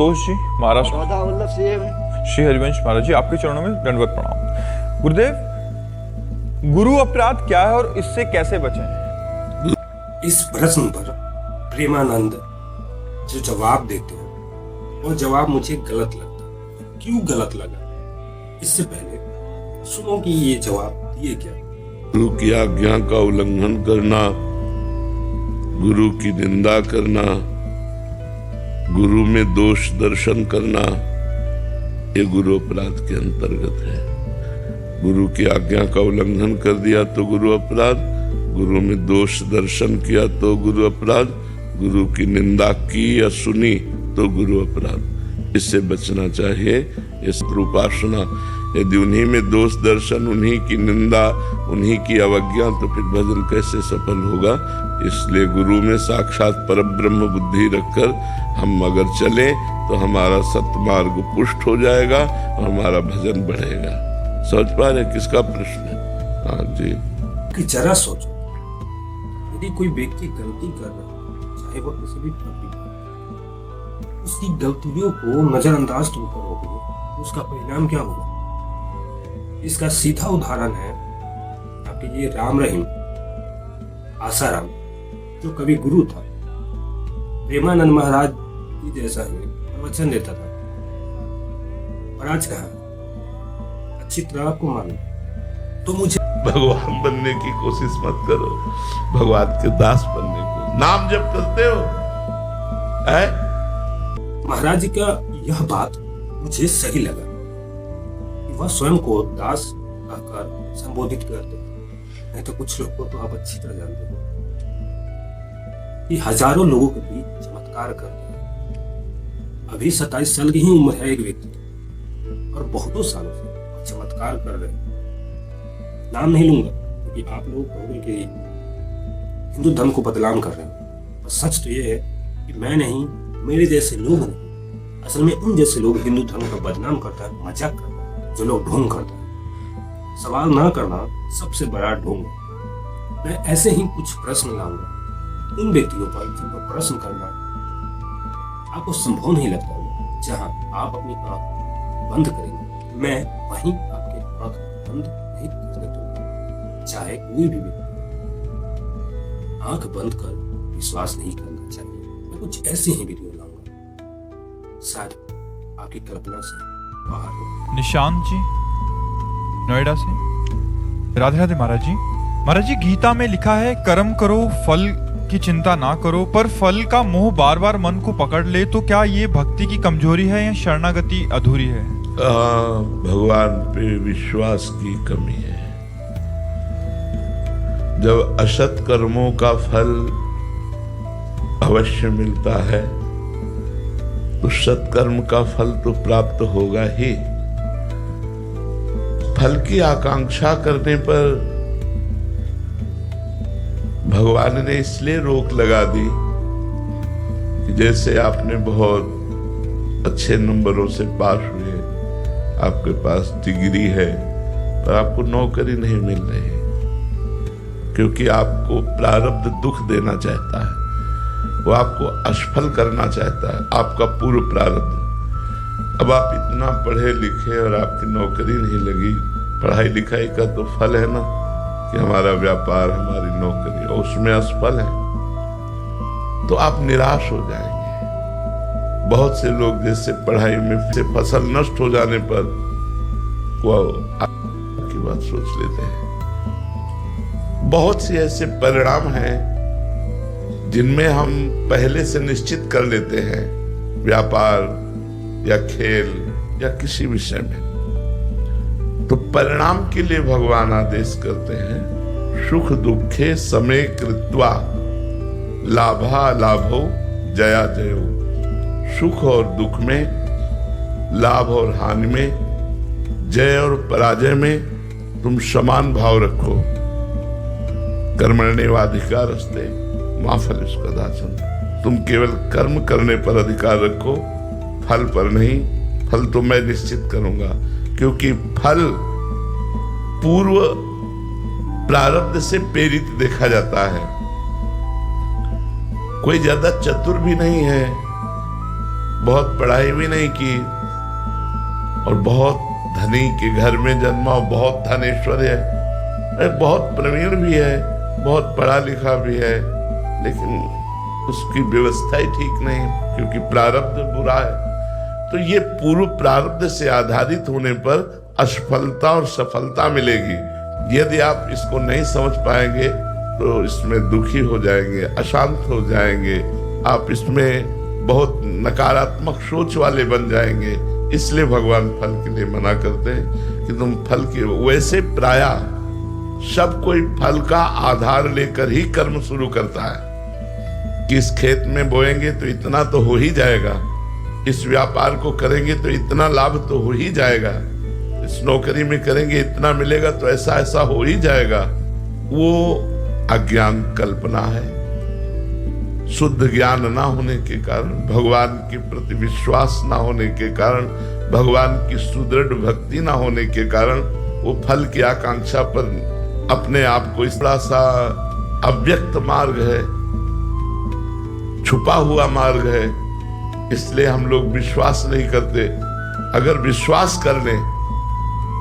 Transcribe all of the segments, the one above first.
संतोष जी महाराज, श्री हरिवंश महाराज जी, आपके चरणों में दंडवत प्रणाम। गुरुदेव, गुरु अपराध क्या है और इससे कैसे बचें? इस प्रश्न पर प्रेमानंद जो जवाब देते हैं वो जवाब मुझे गलत लगता। क्यों गलत लगा, इससे पहले सुनो कि ये जवाब दिए क्या। गुरु की आज्ञा का उल्लंघन करना, गुरु की निंदा करना, गुरु में दोष दर्शन करना, ये गुरु अपराध के अंतर्गत है। गुरु की आज्ञा का उल्लंघन कर दिया तो गुरु अपराध, गुरु में दोष दर्शन किया तो गुरु अपराध, गुरु की निंदा की या सुनी तो गुरु अपराध। इससे बचना चाहिए। इस उपासना, यदि उन्हीं में दोष दर्शन, उन्हीं की निंदा, उन्हीं की अवज्ञा, तो फिर भजन कैसे सफल होगा। इसलिए गुरु में साक्षात परब्रह्म बुद्धि रखकर हम अगर चले तो हमारा सत्मार्ग पुष्ट हो जाएगा और हमारा भजन बढ़ेगा। समझ पा रहे किसका प्रश्न है? हाँ जी। कि जरा सोचो, यदि कोई व्यक्ति गलती कर रहा है, चाहे वो किसी भी गलती, उसकी गलतियों को नजरअंदाज तुम करोगे तो उसका परिणाम क्या होगा? इसका सीधा उदाहरण है आपके ये राम रहीम आसाराम, जो कवि गुरु था, प्रेमानंद महाराज की जैसा ही प्रवचन देता था। और आज कहा अच्छी तरह आपको मालूम, तो मुझे भगवान बनने की कोशिश मत करो, भगवान के दास बनने को नाम जप करते हो है? महाराज जी का यह बात मुझे सही लगा कि वह स्वयं को दास कहकर संबोधित करते। नहीं तो कुछ लोग को तो आप अच्छी तरह जानते हो कि हजारों लोगों के बीच चमत्कार करते हैं। अभी 27 साल की ही उम्र है एक व्यक्ति और बहुतों सालों से चमत्कार कर रहे हैं। नाम नहीं लूंगा क्योंकि आप लोग कहोगे कि हिंदू धर्म को बदनाम कर रहे हैं। और सच तो यह है कि मैं नहीं, मेरे जैसे लोग नहीं, असल में उन जैसे लोग हिंदू धर्म का बदनाम करता है, मजाक करता है, जो लोग ढोंग करता है। सवाल ना करना सबसे बड़ा ढोंग। मैं ऐसे ही कुछ प्रश्न लाऊंगा उन व्यक्तियों पर जिन पर प्रश्न करना आपको संभव नहीं लगता होगा। जहां आप अपनी आंख बंद करेंगे, मैं वहीं आपके आंख बंद नहीं करने दूंगा। चाहे कोई भी व्यक्ति आंख बंद कर विश्वास नहीं करना चाहिए। मैं कुछ ऐसे ही वीडियो लाऊंगा, शायद आपकी कल्पना से बाहर हो। निशांत जी नोएडा से, राधे राधे महाराज जी। महाराज जी, गीता में लिखा है कर्म करो, फल की चिंता ना करो, पर फल का मोह बार बार मन को पकड़ ले, तो क्या ये भक्ति की कमजोरी है या शरणागति अधूरी है? भगवान पे विश्वास की कमी है। जब असत कर्मों का फल अवश्य मिलता है तो सत्कर्म का फल तो प्राप्त होगा ही। फल की आकांक्षा करने पर भगवान ने इसलिए रोक लगा दी कि जैसे आपने बहुत अच्छे नंबरों से पास हुए, आपके पास डिग्री है, पर आपको नौकरी नहीं मिल रही है क्योंकि आपको प्रारब्ध दुख देना चाहता है, वो आपको असफल करना चाहता है, आपका पूर्व प्रारब्ध। अब आप इतना पढ़े लिखे और आपकी नौकरी नहीं लगी, पढ़ाई लिखाई का तो फल है ना कि हमारा व्यापार, हमारी नौकरी, और उसमें असफल है तो आप निराश हो जाएंगे। बहुत से लोग जैसे पढ़ाई में से फसल नष्ट हो जाने पर वो आपकी बात सोच लेते हैं। बहुत से ऐसे परिणाम हैं जिनमें हम पहले से निश्चित कर लेते हैं, व्यापार या खेल या किसी विषय में, तो परिणाम के लिए भगवान आदेश करते हैं सुख दुखे समय कृत्वा लाभा लाभो जया जयो। सुख और दुख में, लाभ और हानि में, जय और पराजय में तुम समान भाव रखो। कर्मण्येवाधिकारस्ते मा फलेषु कदाचन। तुम केवल कर्म करने पर अधिकार रखो, फल पर नहीं। फल तो मैं निश्चित करूंगा क्योंकि फल पूर्व प्रारब्ध से प्रेरित देखा जाता है। कोई ज्यादा चतुर भी नहीं है बहुत पढ़ाई भी नहीं की और बहुत धनी के घर में जन्मा, बहुत धनेश्वर है, बहुत प्रवीण भी है, बहुत पढ़ा लिखा भी है, लेकिन उसकी व्यवस्था ही ठीक नहीं, क्योंकि प्रारब्ध बुरा है। तो ये पूर्व प्रारब्ध से आधारित होने पर असफलता और सफलता मिलेगी। यदि आप इसको नहीं समझ पाएंगे तो इसमें दुखी हो जाएंगे, अशांत हो जाएंगे, आप इसमें बहुत नकारात्मक सोच वाले बन जाएंगे। इसलिए भगवान फल के लिए मना करते हैं कि तुम फल के, वैसे प्रायः सब कोई फल का आधार लेकर ही कर्म शुरू करता है कि इस खेत में बोएंगे तो इतना तो हो ही जाएगा, इस व्यापार को करेंगे तो इतना लाभ तो हो ही जाएगा, इस नौकरी में करेंगे इतना मिलेगा तो ऐसा ऐसा हो ही जाएगा। वो अज्ञान कल्पना है। शुद्ध ज्ञान ना होने के कारण, भगवान के प्रति विश्वास ना होने के कारण, भगवान की सुदृढ़ भक्ति ना होने के कारण वो फल की आकांक्षा पर अपने आप को, इस तरह सा अव्यक्त मार्ग है, छुपा हुआ मार्ग है, इसलिए हम लोग विश्वास नहीं करते। अगर विश्वास कर लें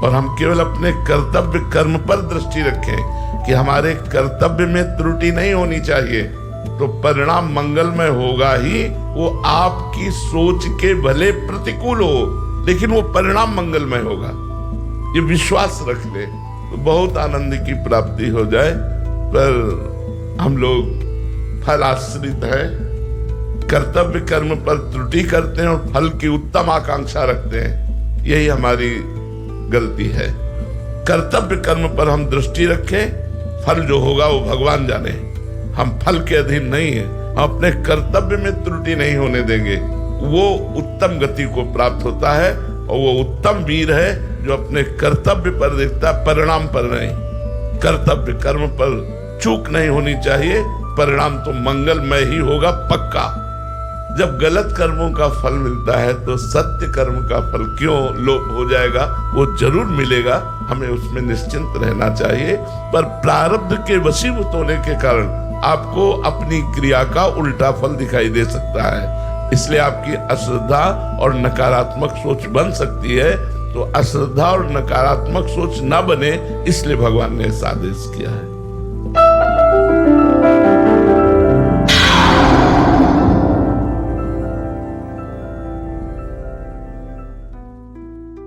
और हम केवल अपने कर्तव्य कर्म पर दृष्टि रखें कि हमारे कर्तव्य में त्रुटि नहीं होनी चाहिए, तो परिणाम मंगलमय होगा ही। वो आपकी सोच के भले प्रतिकूल हो, लेकिन वो परिणाम मंगलमय होगा, ये विश्वास रख ले तो बहुत आनंद की प्राप्ति हो जाए। पर हम लोग फल आश्रित है, कर्तव्य कर्म पर त्रुटि करते हैं और फल की उत्तम आकांक्षा रखते हैं, यही हमारी गलती है। कर्तव्य कर्म पर हम दृष्टि रखें, फल जो होगा वो भगवान जाने, हम फल के अधीन नहीं है, हम अपने कर्तव्य में त्रुटि नहीं होने देंगे। वो उत्तम गति को प्राप्त होता है और वो उत्तम वीर है जो अपने कर्तव्य पर देखता है, परिणाम पर नहीं। कर्तव्य कर्म पर चूक नहीं होनी चाहिए, परिणाम तो मंगलमय ही होगा पक्का। जब गलत कर्मों का फल मिलता है तो सत्य कर्म का फल क्यों लोप हो जाएगा, वो जरूर मिलेगा, हमें उसमें निश्चिंत रहना चाहिए। पर प्रारब्ध के वशीभूत होने के कारण आपको अपनी क्रिया का उल्टा फल दिखाई दे सकता है, इसलिए आपकी अश्रद्धा और नकारात्मक सोच बन सकती है। तो अश्रद्धा और नकारात्मक सोच न बने, इसलिए भगवान ने ऐसा आदेश किया है।